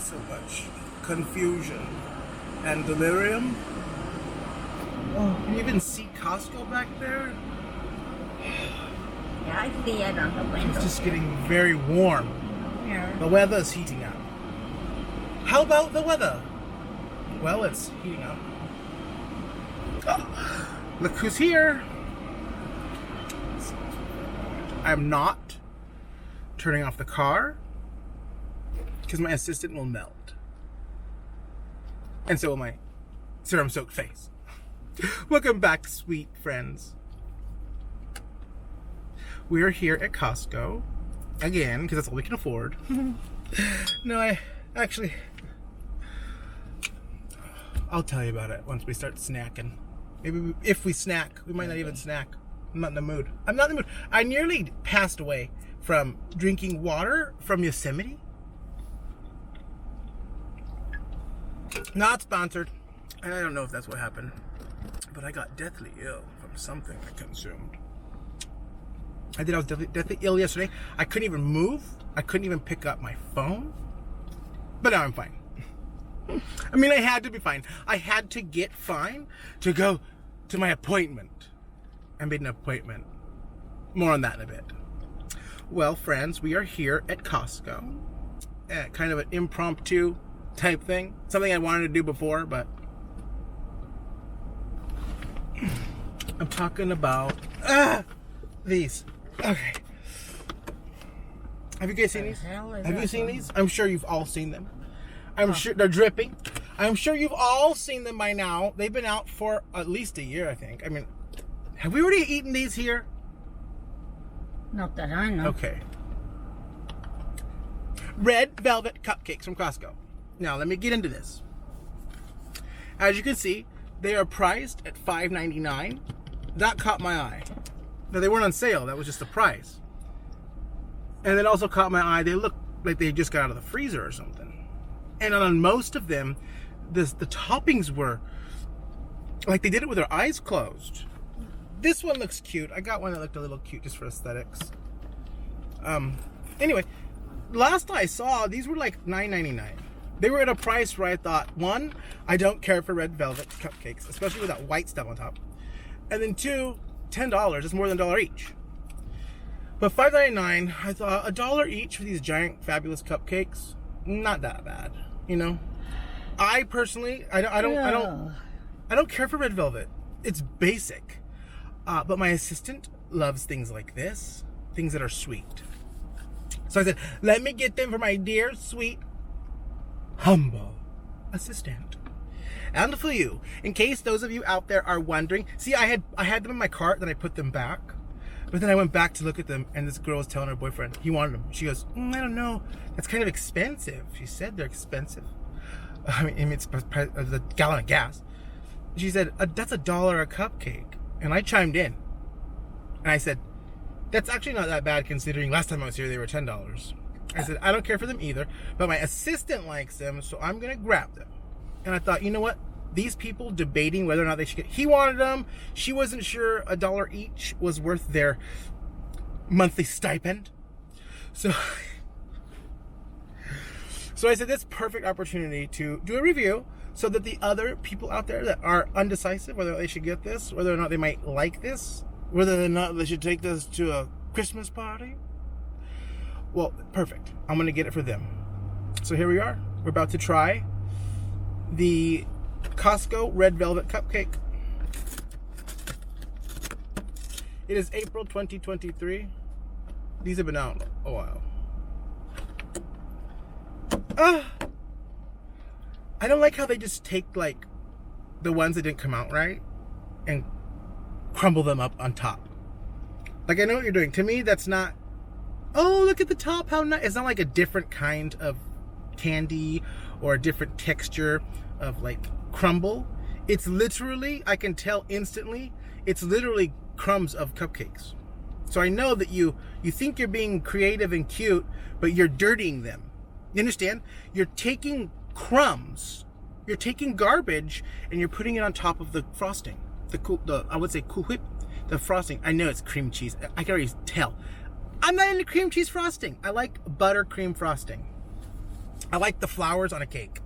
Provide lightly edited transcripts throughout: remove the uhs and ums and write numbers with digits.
so much confusion and delirium. Oh, can you even see Costco back there? Yeah, I see it on the window. It's just getting very warm. Yeah. The weather is heating up. How about the weather? Well, it's heating up. Oh, look who's here. I'm not turning off the car because my assistant will melt. And so will my serum-soaked face. Welcome back, sweet friends. We're here at Costco again because that's all we can afford. No, I'll tell you about it once we start snacking. Maybe if we snack, we might not even snack. I'm not in the mood. I'm not in the mood. I nearly passed away from drinking water from Yosemite. Not sponsored. I don't know if that's what happened. But I got deathly ill from something I consumed. I was deathly ill yesterday. I couldn't even move. I couldn't even pick up my phone. But now I'm fine. I mean, I had to be fine. I had to get fine to go to my appointment. I made an appointment. More on that in a bit. Well, friends, we are here at Costco. At kind of an impromptu type thing. Something I wanted to do before, but I'm talking about these. Okay. Have you guys seen these? Have you seen these? I'm sure you've all seen them. I'm sure they're dripping. I'm sure you've all seen them by now. They've been out for at least a year, I think. I mean, have we already eaten these here? Not that I know. Okay. Red velvet cupcakes from Costco. Now, let me get into this. As you can see, they are priced at $5.99. That caught my eye. Now, they weren't on sale. That was just the price. And it also caught my eye. They look like they just got out of the freezer or something. And on most of them, the toppings were like they did it with their eyes closed. This one looks cute. I got one that looked a little cute just for aesthetics. Anyway, last I saw, these were like $9.99. They were at a price where I thought, one, I don't care for red velvet cupcakes, especially with that white stuff on top. And then two, $10. It's more than $1 each. But $5.99, I thought $1 each for these giant, fabulous cupcakes, not that bad, you know. I personally, I don't care for red velvet. It's basic. But my assistant loves things like this, things that are sweet. So I said, let me get them for my dear, sweet, humble assistant. And for you, in case those of you out there are wondering, see, I had them in my cart, then I put them back. But then I went back to look at them, and this girl was telling her boyfriend he wanted them. She goes, I don't know, that's kind of expensive. She said they're expensive. I mean, it's a gallon of gas. She said, that's $1 a cupcake. And I chimed in. And I said, that's actually not that bad considering last time I was here they were $10. I said, I don't care for them either, but my assistant likes them, so I'm going to grab them. And I thought, you know what? These people debating whether or not they should get... He wanted them. She wasn't sure $1 each was worth their monthly stipend. So I said, this perfect opportunity to do a review so that the other people out there that are undecisive whether they should get this, whether or not they might like this, whether or not they should take this to a Christmas party. Well, perfect. I'm going to get it for them. So here we are. We're about to try the Costco Red Velvet Cupcake. It is April 2023. These have been out a while. I don't like how they just take like the ones that didn't come out right and crumble them up on top. Like, I know what you're doing. To me, that's not... Oh, look at the top. How nice. It's not like a different kind of candy or a different texture of like crumble. It's literally, I can tell instantly, it's literally crumbs of cupcakes. So I know that you think you're being creative and cute, but you're dirtying them. You understand? You're taking crumbs, you're taking garbage, and you're putting it on top of the frosting. I would say Cool Whip, the frosting. I know it's cream cheese. I can already tell. I'm not into cream cheese frosting. I like buttercream frosting. I like the flowers on a cake.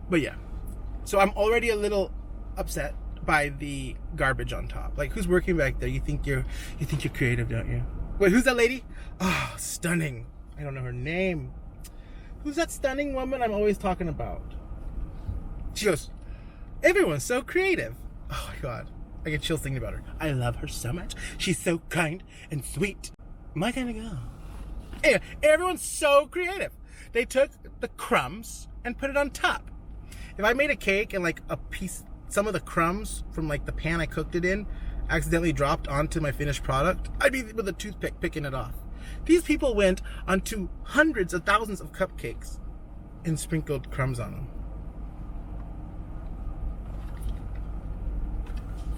But yeah. So I'm already a little upset by the garbage on top. Like, who's working back there? You think you're creative, don't you? Wait, who's that lady? Oh, stunning. I don't know her name. Who's that stunning woman I'm always talking about? She goes, everyone's so creative. Oh my God. I get chills thinking about her. I love her so much. She's so kind and sweet. My kind of girl. Anyway, everyone's so creative. They took the crumbs and put it on top. If I made a cake and like a piece, some of the crumbs from like the pan I cooked it in accidentally dropped onto my finished product, I'd be with a toothpick picking it off. These people went onto hundreds of thousands of cupcakes and sprinkled crumbs on them.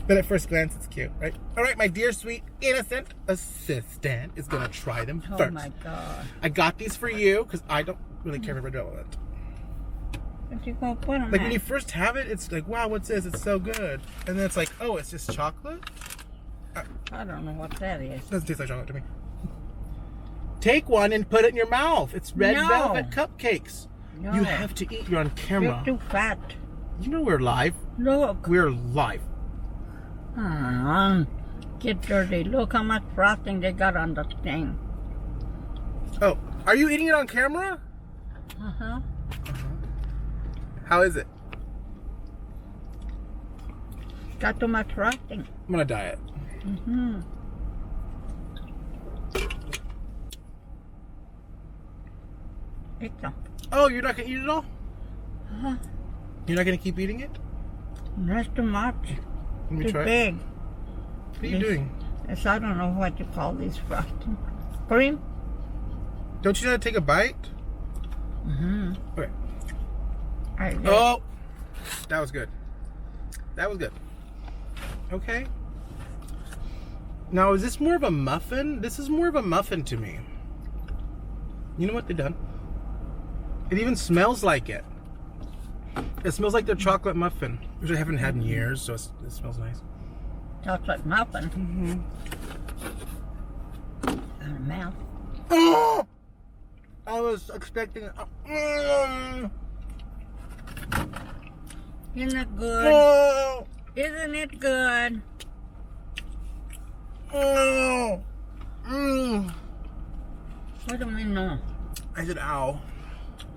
But at first glance, it's cute, right? All right, my dear, sweet, innocent assistant is going to try them first. Oh, my God. I got these for you because I don't really care for red velvet. What you gonna put on Like, that? when you first have it, it's like, wow, what's this? It's so good. And then it's like, oh, it's just chocolate? I don't know what that is. Doesn't taste like chocolate to me. Take one and put it in your mouth. It's red No. velvet cupcakes. No. You have to eat. You're on camera. You're too fat. You know we're live. Look. We're live. Get dirty. Look how much frosting they got on the thing. Oh, are you eating it on camera? Uh-huh. How is it? Got too much frosting. I'm gonna diet. Mm-hmm. Eat some. Oh, you're not gonna eat it all? Uh-huh. You're not gonna keep eating it? That's too much. Let me Too try it. big. What are you doing? Yes, I don't know what you call these frosting. Cream? Don't you know how to take a bite? Mm-hmm. Okay. I Oh, that was good. That was good. Okay. Now, is this more of a muffin? This is more of a muffin to me. You know what they've done? It even smells like it. It smells like their chocolate muffin, which I haven't had in years, so it smells nice. chocolate muffin Mm-hmm. in the mouth. Oh! I was expecting. Isn't it good? Oh! Isn't it good? Oh! Mm. What do we know? I said, ow.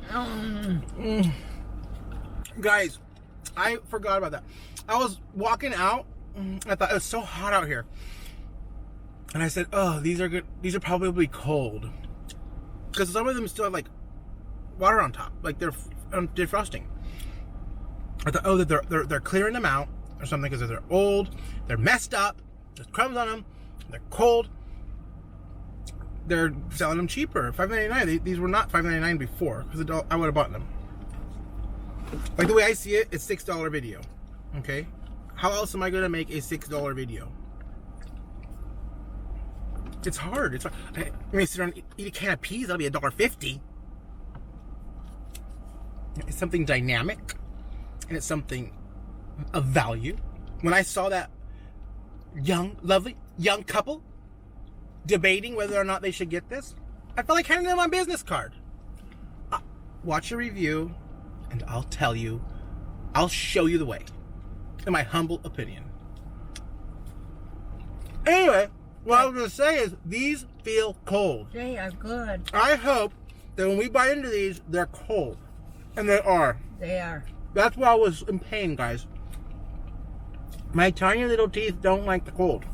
Mm. Guys, I forgot about that. I was walking out. I thought it was so hot out here. And I said, oh, these are good. These are probably cold. Because some of them still have like water on top. Like they're defrosting. I thought, oh, they're clearing them out or something because they're old. They're messed up. There's crumbs on them. They're cold. They're selling them cheaper, $5.99. These were not $5.99 before, because I would have bought them. Like the way I see it, it's $6 video. Okay, how else am I gonna make a $6 video? It's hard. It's hard. I'm gonna sit around and eat a can of peas. That'll be $1.50. It's something dynamic, and it's something of value. When I saw that lovely young couple debating whether or not they should get this, I felt like handing them my business card. Watch a review, and I'll tell you, I'll show you the way, in my humble opinion. Anyway, what I was going to say is, these feel cold. They are good. I hope that when we bite into these, they're cold. And they are. They are. That's why I was in pain, guys. My tiny little teeth don't like the cold.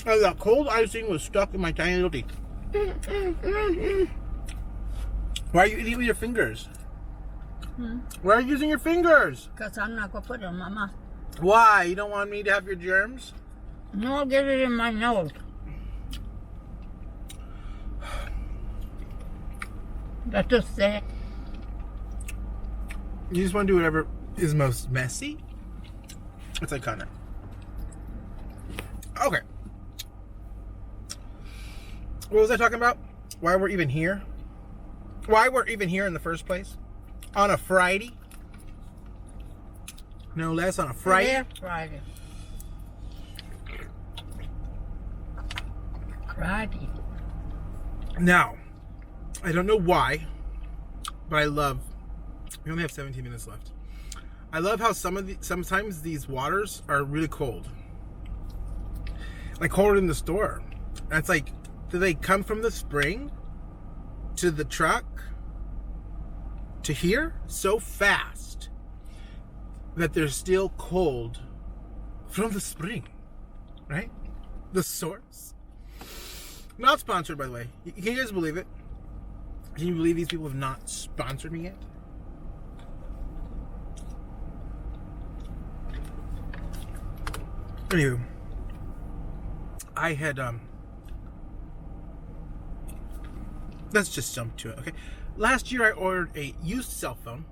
And that cold icing was stuck in my tiny little teeth. Why are you eating with your fingers? Why are you using your fingers? Because I'm not going to put it in my mouth. Why? You don't want me to have your germs? No, I'll get it in my nose. That's just sad. You just want to do whatever is most messy? It's iconic. Okay. What was I talking about? Why we're even here? Why we're even here in the first place? On a Friday? No less, on a Friday? Yeah, Friday. Friday. Now, I don't know why, but I love. We only have 17 minutes left. I love how sometimes these waters are really cold, like colder in the store. That's like, do they come from the spring to the truck to here so fast that they're still cold from the spring, right? The source. Not sponsored, by the way. Can you guys believe it? Can you believe these people have not sponsored me yet? Anywho, I had let's just jump to it, okay? Last year I ordered a used cell phone,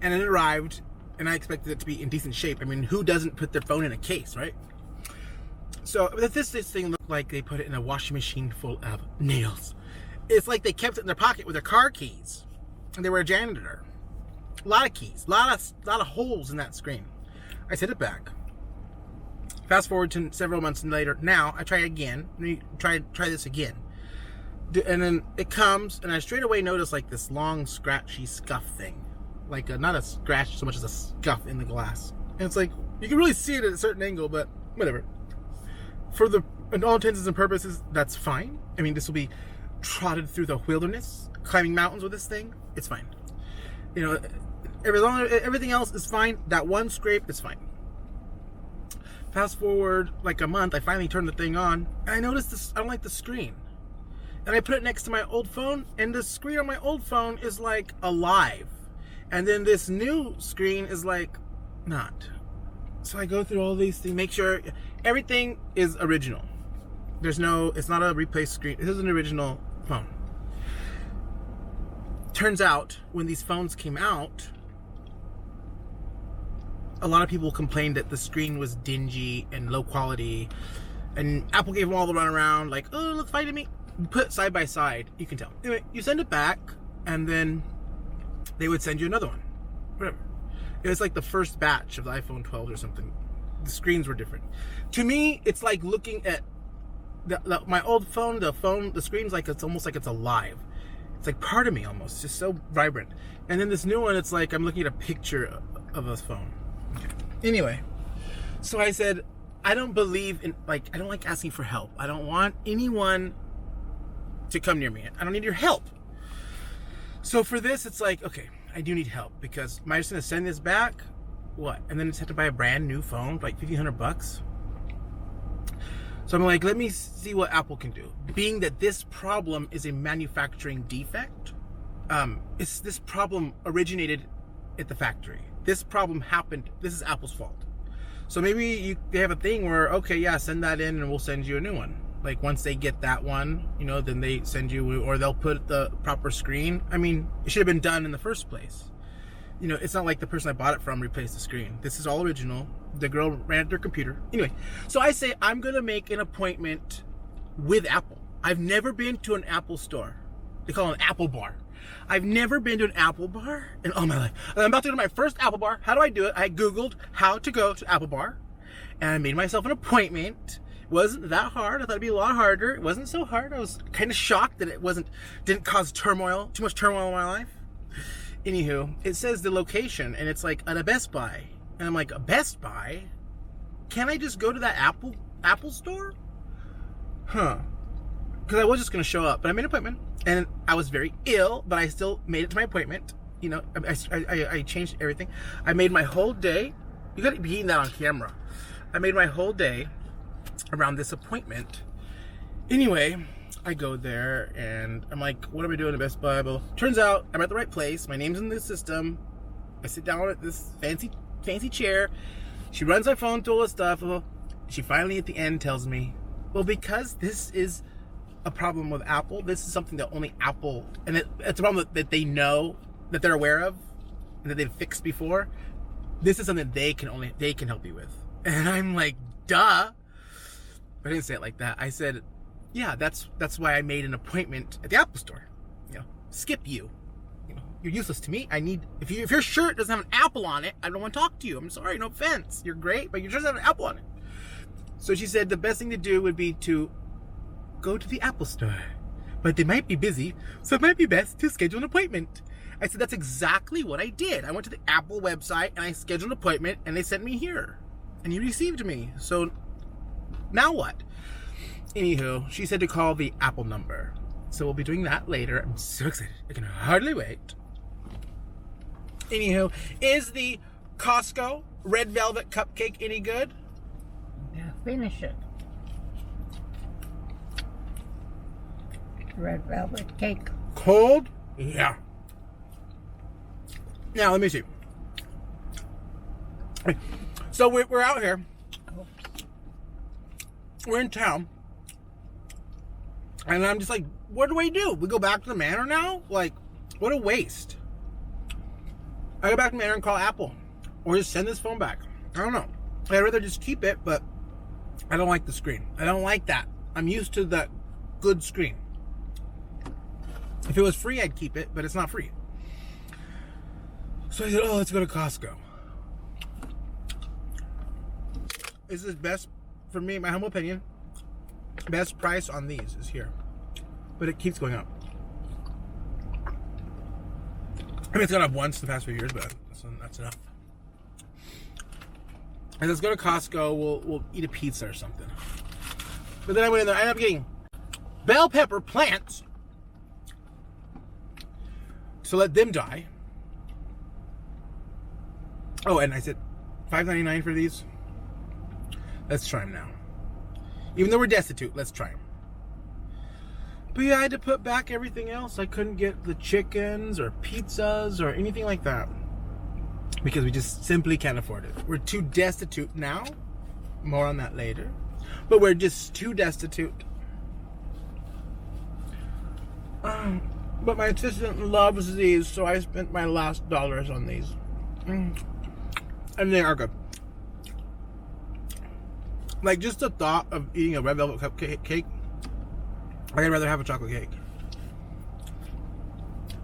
and it arrived, and I expected it to be in decent shape. I mean, who doesn't put their phone in a case, right? So this thing looked like they put it in a washing machine full of nails. It's like they kept it in their pocket with their car keys, and they were a janitor. A lot of keys, a lot of holes in that screen. I sent it back. Fast forward to several months later. Now I try again. Try this again, and then it comes, and I straight away notice like this long scratchy scuff thing, like not a scratch so much as a scuff in the glass. And it's like you can really see it at a certain angle, but whatever. For all intents and purposes, that's fine. I mean, this will be trotted through the wilderness, climbing mountains with this thing. It's fine. You know, everything else is fine. That one scrape is fine. Fast forward like a month, I finally turned the thing on, and I noticed this. I don't like the screen, and I put it next to my old phone, and the screen on my old phone is like alive, and then this new screen is like not. So I go through all these things, make sure everything is original. It's not a replaced screen. This is an original phone. Turns out when these phones came out, a lot of people complained that the screen was dingy and low quality, and Apple gave them all the runaround, like, oh, it looks fine to me. Put it side by side, you can tell. Anyway, you send it back, and then they would send you another one. Whatever. It was like the first batch of the iPhone 12 or something. The screens were different. To me, it's like looking at my old phone. The screen's like, it's almost like it's alive. It's like part of me almost. It's just so vibrant. And then this new one, it's like I'm looking at a picture of a phone. Anyway, so I said, I don't believe in, I don't like asking for help. I don't want anyone to come near me. I don't need your help. So for this, it's like, okay, I do need help, because am I just going to send this back? What? And then just have to buy a brand new phone for like $1,500? So I'm like, let me see what Apple can do. Being that this problem is a manufacturing defect, this problem originated at the factory. This problem happened. This is Apple's fault. So maybe they have a thing where, okay, yeah, send that in and we'll send you a new one. Like once they get that one, then they send you, or they'll put the proper screen. I mean, it should have been done in the first place. It's not like the person I bought it from replaced the screen. This is all original. The girl ran it their computer. Anyway, so I say I'm going to make an appointment with Apple. I've never been to an Apple store. They call it an Apple bar. I've never been to an Apple bar in all my life. I'm about to go to my first Apple bar. How do I do it? I Googled how to go to Apple bar, and I made myself an appointment. It wasn't that hard. I thought it'd be a lot harder. It wasn't so hard. I was kind of shocked that it didn't cause too much turmoil in my life. Anywho, it says the location, and it's like at a Best Buy. And I'm like, a Best Buy? Can't I just go to that Apple store? Huh. Because I was just going to show up, but I made an appointment, and I was very ill, but I still made it to my appointment. I changed everything. I made my whole day. You got to be eating that on camera. I made my whole day around this appointment. Anyway, I go there, and I'm like, what am I doing at Best Buy? Well, turns out I'm at the right place. My name's in the system. I sit down at this fancy chair. She runs my phone through all the stuff. Well, she finally at the end tells me, well, because this is a problem with Apple, this is something that only Apple, and it's a problem that they know, that they're aware of, and that they've fixed before. This is something they can help you with. And I'm like, duh. I didn't say it like that. I said, yeah, that's why I made an appointment at the Apple store. Skip you. You're useless to me. If your shirt doesn't have an apple on it, I don't want to talk to you. I'm sorry, no offense. You're great, but your shirt doesn't have an apple on it. So she said the best thing to do would be to go to the Apple store. but they might be busy, so it might be best to schedule an appointment. I said, that's exactly what I did. I went to the Apple website and I scheduled an appointment and they sent me here. And you received me. So now what? Anywho, she said to call the Apple number. So we'll be doing that later. I'm so excited. I can hardly wait. Anywho, is the Costco red velvet cupcake any good? Yeah, finish it. Red velvet cake. Cold? Yeah. Now, let me see. So we're out here. We're in town. And I'm just like, what do I do? We go back to the manor now? Like, what a waste. I go back to the manor and call Apple. Or just send this phone back. I don't know. I'd rather just keep it, but I don't like the screen. I don't like that. I'm used to the good screen. If it was free, I'd keep it, but it's not free. So I said, oh, let's go to Costco. This is best, for me, my humble opinion, best price on these is here. But it keeps going up. I mean, it's gone up once in the past few years, but that's enough. And let's go to Costco. We'll eat a pizza or something. But then I went in there. I ended up getting bell pepper plants. So let them die. Oh, and I said $5.99 for these. Let's try them now. Even though we're destitute, let's try them. But yeah, I had to put back everything else. I couldn't get the chickens or pizzas or anything like that. Because we just simply can't afford it. We're too destitute now. More on that later. But we're just too destitute. But my assistant loves these, so I spent my last dollars on these. And they are good. Like, just the thought of eating a red velvet cupcake, I'd rather have a chocolate cake.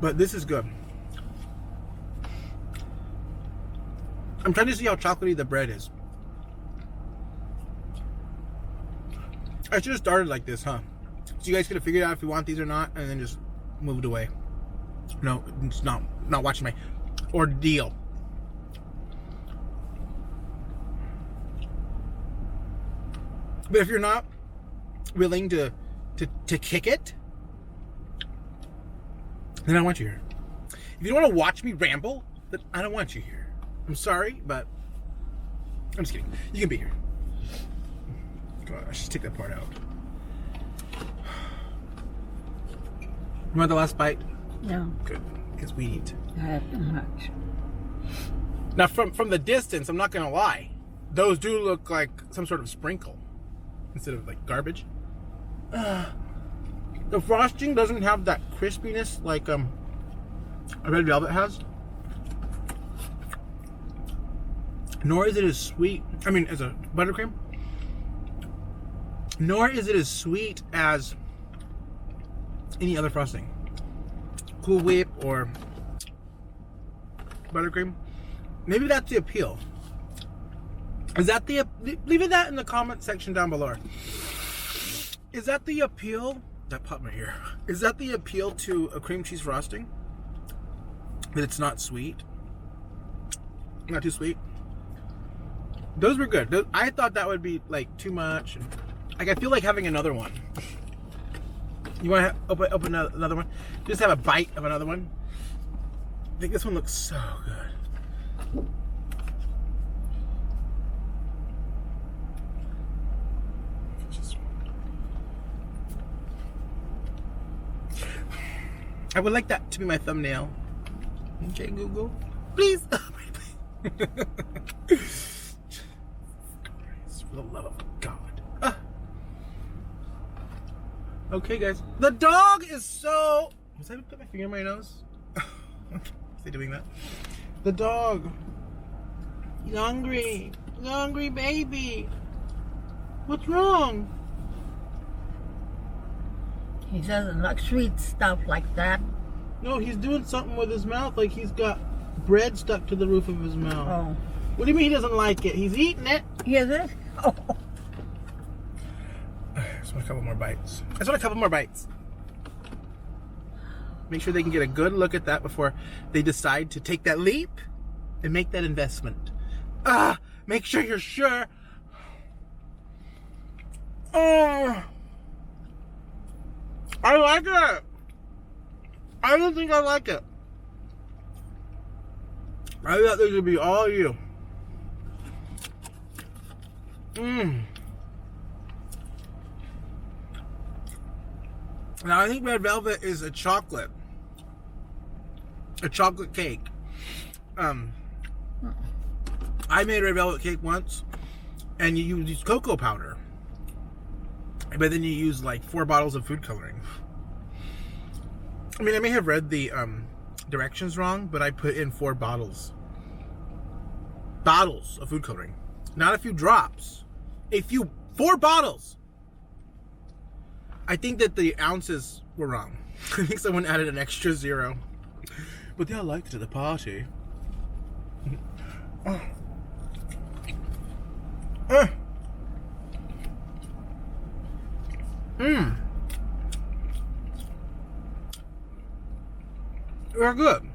But this is good. I'm trying to see how chocolatey the bread is. I should have started like this, huh? So you guys could have figured out if you want these or not, and then just moved away. No, it's not watching my ordeal. But if you're not willing to kick it, then I don't want you here. If you don't want to watch me ramble, then I don't want you here. I'm sorry, but I'm just kidding. You can be here. God, I should take that part out. You want the last bite? No. Good, because we eat. I have too much. Now, from the distance, I'm not gonna lie, those do look like some sort of sprinkle instead of like garbage. The frosting doesn't have that crispiness like a red velvet has. Nor is it as sweet. I mean, as a buttercream. Nor is it as sweet as any other frosting. Cool Whip or buttercream. Maybe that's the appeal. Is that the... Leave that in the comment section down below. Is that the appeal? That popped my ear. Is that the appeal to a cream cheese frosting? That it's not sweet? Not too sweet? Those were good. I thought that would be like too much. Like, I feel like having another one. You want to open another one? Just have a bite of another one. I think this one looks so good. I would like that to be my thumbnail. Okay, Google, please. For the love of God. Okay, guys. The dog is so... Was I put my finger in my nose? Is he doing that? The dog. He's hungry. He's a hungry baby. What's wrong? He doesn't like sweet stuff like that. No, he's doing something with his mouth, like he's got bread stuck to the roof of his mouth. Oh. What do you mean he doesn't like it? He's eating it. Hear this? Oh. I just want a couple more bites. Make sure they can get a good look at that before they decide to take that leap and make that investment. Make sure you're sure. Oh, I like it. I don't think I like it. I thought this would be all you. Now I think red velvet is a chocolate cake. I made a red velvet cake once, and you use cocoa powder, but then you use like 4 bottles of food coloring. I mean, I may have read the directions wrong, but I put in 4 bottles of food coloring, not a few drops, 4 bottles. I think that the ounces were wrong. I think someone added an extra 0, but they all liked it at the party. They're good.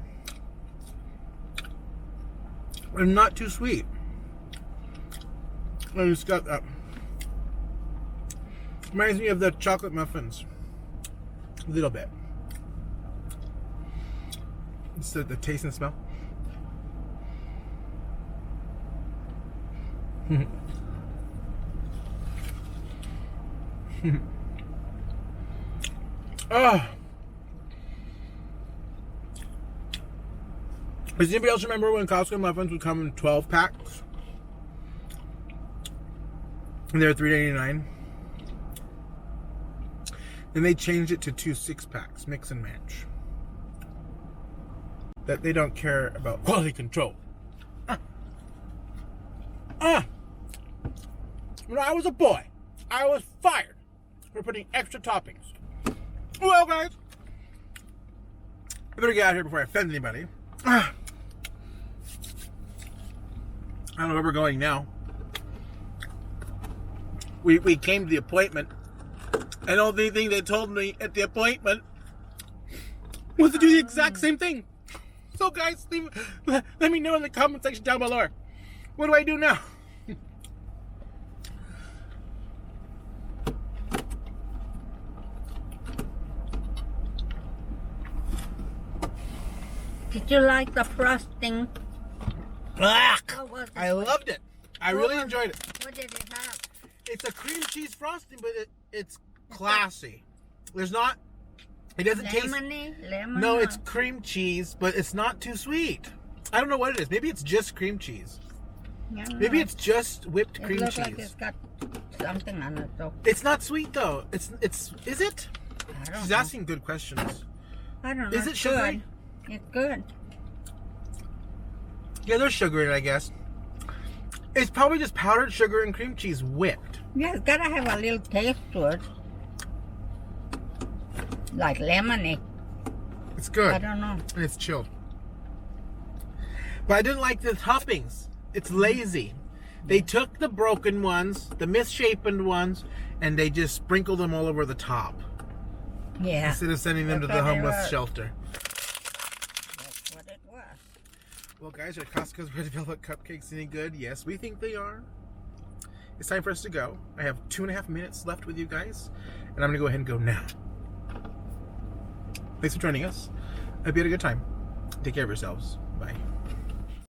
And not too sweet. I just got that. Reminds me of the chocolate muffins. A little bit. It's the taste and smell. Does anybody else remember when Costco muffins would come in 12 packs? And they were $3.99. Then they changed it to 2 6-packs, mix and match. That they don't care about quality control. When I was a boy, I was fired for putting extra toppings. Well, guys, I better get out of here before I offend anybody. I don't know where we're going now. We came to the appointment, and the only thing they told me at the appointment was to do the exact same thing. So, guys, let me know in the comment section down below. What do I do now? Did you like the frosting? I loved it. I really enjoyed it. What did it have? It's a cream cheese frosting, but it's classy. There's not. It doesn't Lemon? No, it's cream cheese, but it's not too sweet. I don't know what it is. Maybe it's just cream cheese. Maybe it's just whipped cream cheese. It looks like it's got something on it, though. It's not sweet though. Is it? I don't She's know. asking good questions. I don't know. Is it sugary? It's good. Yeah, there's sugar in it, I guess. It's probably just powdered sugar and cream cheese whipped. Yeah, it's gotta have a little taste to it. Like lemony. It's good. I don't know. And it's chilled. But I didn't like the toppings. It's lazy. They took the broken ones, the misshapen ones, and they just sprinkled them all over the top. Yeah. Instead of sending them to the homeless shelter. That's what it was. Well, guys, are Costco's Red Velvet Cupcakes any good? Yes, we think they are. It's time for us to go. I have 2.5 minutes left with you guys, and I'm going to go ahead and go now. Thanks for joining us. I hope you had a good time. Take care of yourselves.